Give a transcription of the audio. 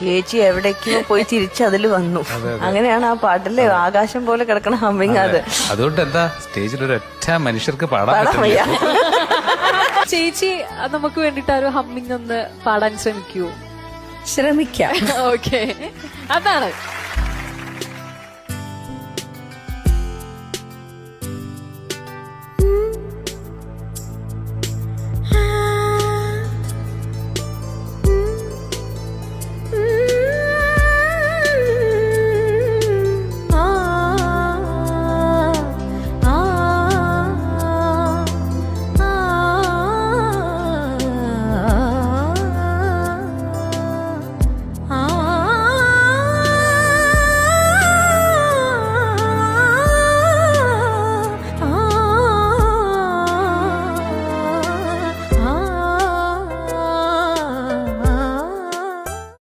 ചേച്ചി എവിടേക്കോ പോയി തിരിച്ചതിൽ വന്നു. അങ്ങനെയാണ് ആ പാട്ടിലെ ആകാശം പോലെ കിടക്കണ ഹമ്മിങ്. അത് അതുകൊണ്ട് എന്താ സ്റ്റേജിൽ ഒരൊറ്റ മനുഷ്യർക്ക് പാടാൻ പാടാൻ വയ്യ. ചേച്ചി നമുക്ക് വേണ്ടിട്ട് ഒരു ഹമ്മിങ് ഒന്ന് പാടാൻ ശ്രമിക്കൂ. ശ്രമിക്കാം. ഓക്കെ, അതാണ്